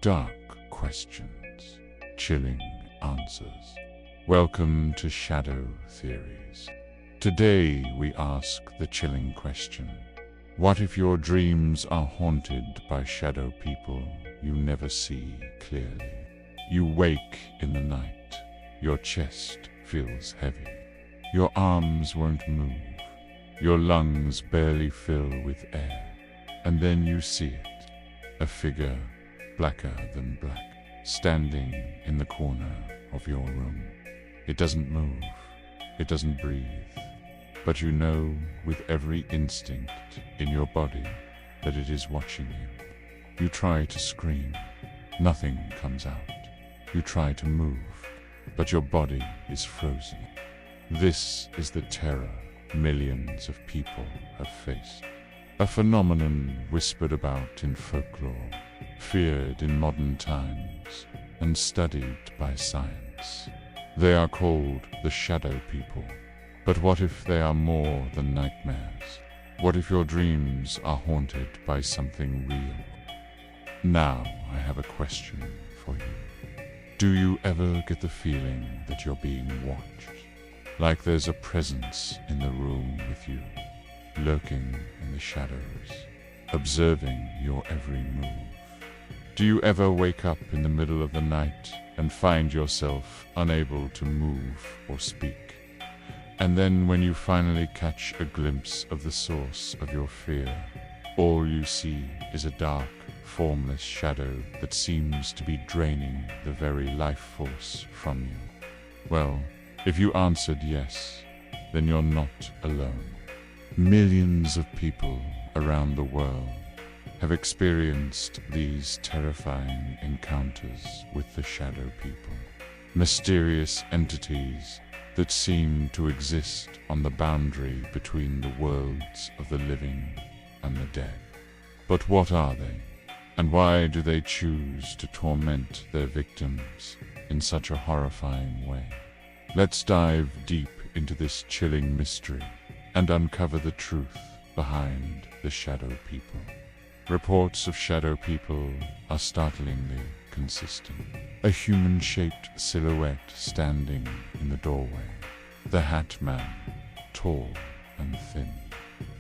Dark questions, chilling answers. Welcome to Shadow Theories. Today we ask the chilling question: what if your dreams are haunted by shadow people you never see clearly? You wake in the night, your chest feels heavy, your arms won't move, your lungs barely fill with air, and then you see it, a figure blacker than black, standing in the corner of your room. It doesn't move, it doesn't breathe, but you know with every instinct in your body that it is watching you. You try to scream, nothing comes out. You try to move, but your body is frozen. This is the terror millions of people have faced. A phenomenon whispered about in folklore, feared in modern times, and studied by science. They are called the shadow people. But what if they are more than nightmares? What if your dreams are haunted by something real? Now I have a question for you. Do you ever get the feeling that you're being watched? Like there's a presence in the room with you, lurking in the shadows, observing your every move? Do you ever wake up in the middle of the night and find yourself unable to move or speak? And then when you finally catch a glimpse of the source of your fear, all you see is a dark, formless shadow that seems to be draining the very life force from you. Well, if you answered yes, then you're not alone. Millions of people around the world have experienced these terrifying encounters with the shadow people, mysterious entities that seem to exist on the boundary between the worlds of the living and the dead. But what are they, and why do they choose to torment their victims in such a horrifying way? Let's dive deep into this chilling mystery and uncover the truth behind the shadow people. Reports of shadow people are startlingly consistent. A human-shaped silhouette standing in the doorway. The Hat Man, tall and thin,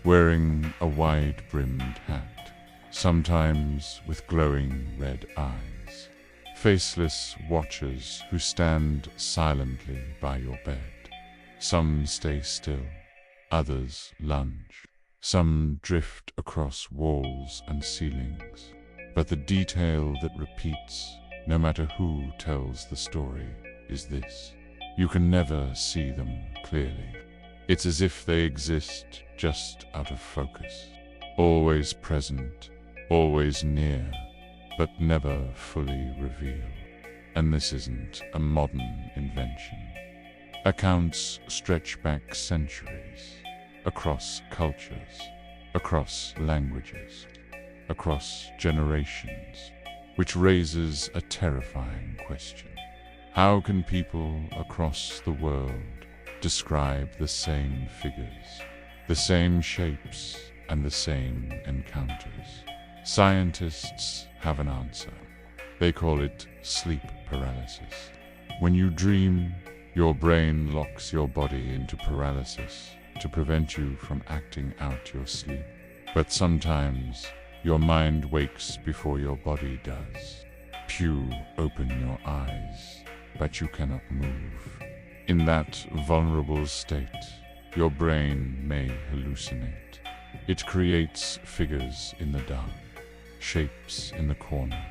wearing a wide-brimmed hat, sometimes with glowing red eyes. Faceless watchers who stand silently by your bed. Some stay still, others lunge. Some drift across walls and ceilings, but the detail that repeats, no matter who tells the story, is this: you can never see them clearly. It's as if they exist just out of focus, always present, always near, but never fully revealed. And this isn't a modern invention. Accounts stretch back centuries, across cultures, across languages, across generations, which raises a terrifying question. How can people across the world describe the same figures, the same shapes, and the same encounters? Scientists have an answer. They call it sleep paralysis. When you dream, your brain locks your body into paralysis to prevent you from acting out your sleep. But sometimes your mind wakes before your body does. You open your eyes, but you cannot move. In that vulnerable state, your brain may hallucinate. It creates figures in the dark, shapes in the corner,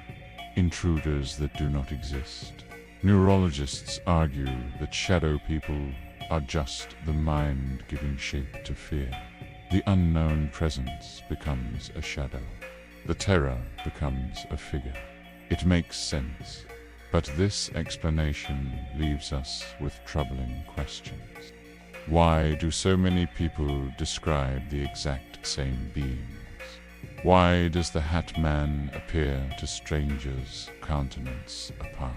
intruders that do not exist. Neurologists argue that shadow people are just the mind giving shape to fear. The unknown presence becomes a shadow. The terror becomes a figure. It makes sense, but this explanation leaves us with troubling questions. Why do so many people describe the exact same beings? Why does the Hat Man appear to strangers countenance apart?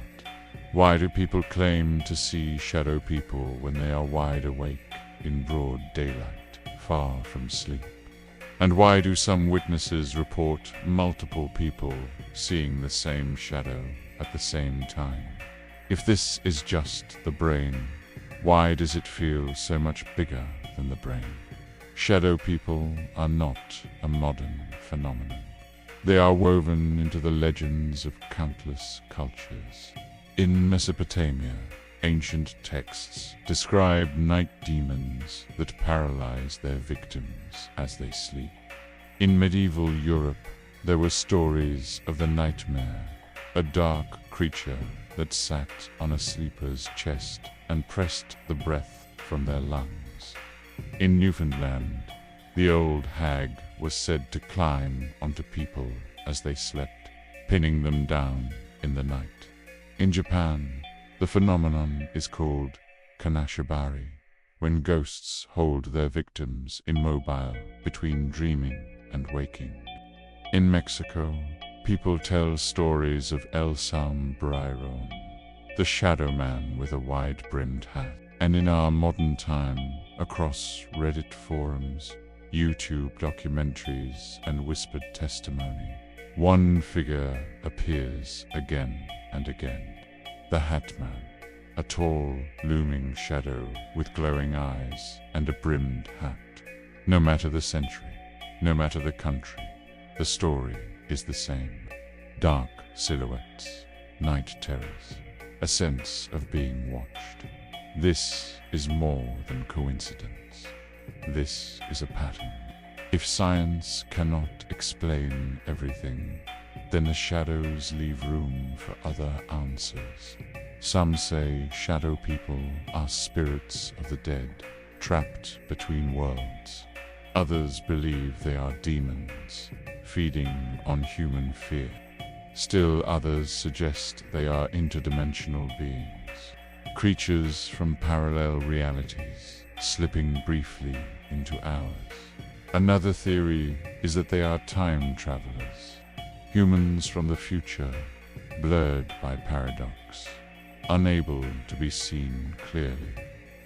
Why do people claim to see shadow people when they are wide awake in broad daylight, far from sleep? And why do some witnesses report multiple people seeing the same shadow at the same time? If this is just the brain, why does it feel so much bigger than the brain? Shadow people are not a modern phenomenon. They are woven into the legends of countless cultures. In Mesopotamia, ancient texts describe night demons that paralyze their victims as they sleep. In medieval Europe, there were stories of the nightmare, a dark creature that sat on a sleeper's chest and pressed the breath from their lungs. In Newfoundland, the old hag was said to climb onto people as they slept, pinning them down in the night. In Japan, the phenomenon is called kanashibari, when ghosts hold their victims immobile between dreaming and waking. In Mexico, people tell stories of El Sombrerón, the shadow man with a wide-brimmed hat. And in our modern time, across Reddit forums, YouTube documentaries, and whispered testimony, one figure appears again and again. The Hat Man, a tall, looming shadow with glowing eyes and a brimmed hat. No matter the century, no matter the country, the story is the same. Dark silhouettes, night terrors, a sense of being watched. This is more than coincidence. This is a pattern. If science cannot explain everything, then the shadows leave room for other answers. Some say shadow people are spirits of the dead, trapped between worlds. Others believe they are demons, feeding on human fear. Still others suggest they are interdimensional beings, creatures from parallel realities, slipping briefly into ours. Another theory is that they are time travelers, humans from the future, blurred by paradox, unable to be seen clearly.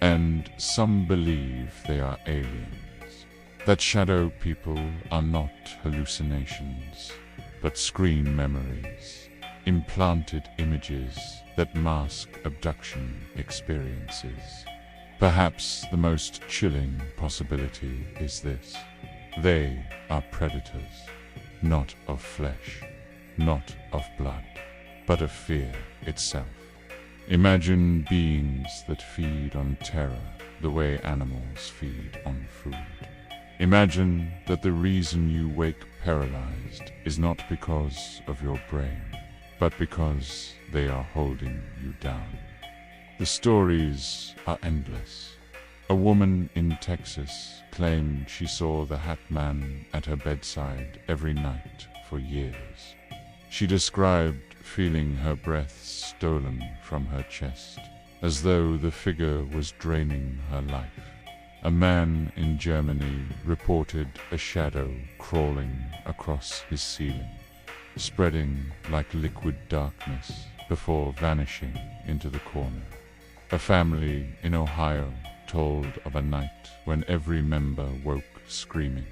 And some believe they are aliens, that shadow people are not hallucinations, but screen memories, implanted images that mask abduction experiences. Perhaps the most chilling possibility is this: they are predators, not of flesh, not of blood, but of fear itself. Imagine beings that feed on terror the way animals feed on food. Imagine that the reason you wake paralyzed is not because of your brain, but because they are holding you down. The stories are endless. A woman in Texas claimed she saw the Hat Man at her bedside every night for years. She described feeling her breath stolen from her chest, as though the figure was draining her life. A man in Germany reported a shadow crawling across his ceiling, spreading like liquid darkness before vanishing into the corner. A family in Ohio told of a night when every member woke screaming,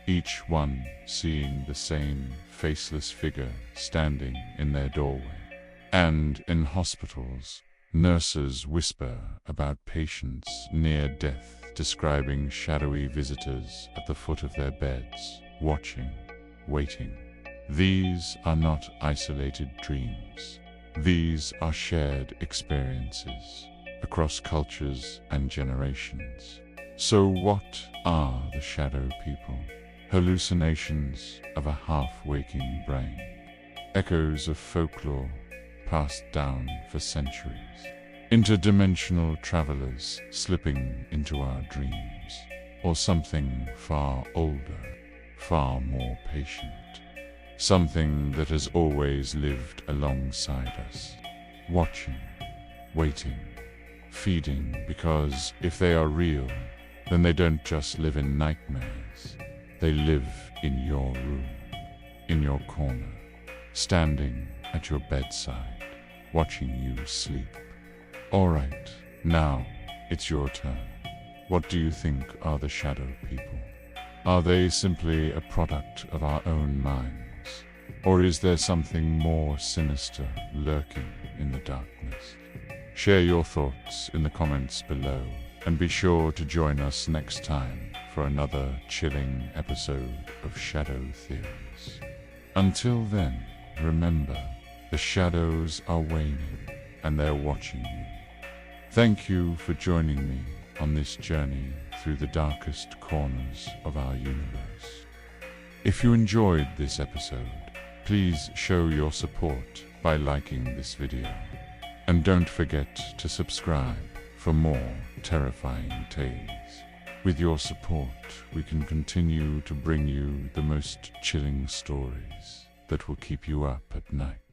each one seeing the same faceless figure standing in their doorway. And in hospitals, nurses whisper about patients near death, describing shadowy visitors at the foot of their beds, watching, waiting. These are not isolated dreams. These are shared experiences across cultures and generations. So what are the shadow people? Hallucinations of a half-waking brain, echoes of folklore passed down for centuries, interdimensional travelers slipping into our dreams, or something far older, far more patient, something that has always lived alongside us, watching, waiting, feeding, because if they are real, then they don't just live in nightmares. They live in your room, in your corner, standing at your bedside, watching you sleep. All right, now it's your turn. What do you think are the shadow people? Are they simply a product of our own minds? Or is there something more sinister lurking in the darkness? Share your thoughts in the comments below, and be sure to join us next time for another chilling episode of Shadow Theories. Until then, remember, the shadows are waning, and they're watching you. Thank you for joining me on this journey through the darkest corners of our universe. If you enjoyed this episode, please show your support by liking this video. And don't forget to subscribe for more terrifying tales. With your support, we can continue to bring you the most chilling stories that will keep you up at night.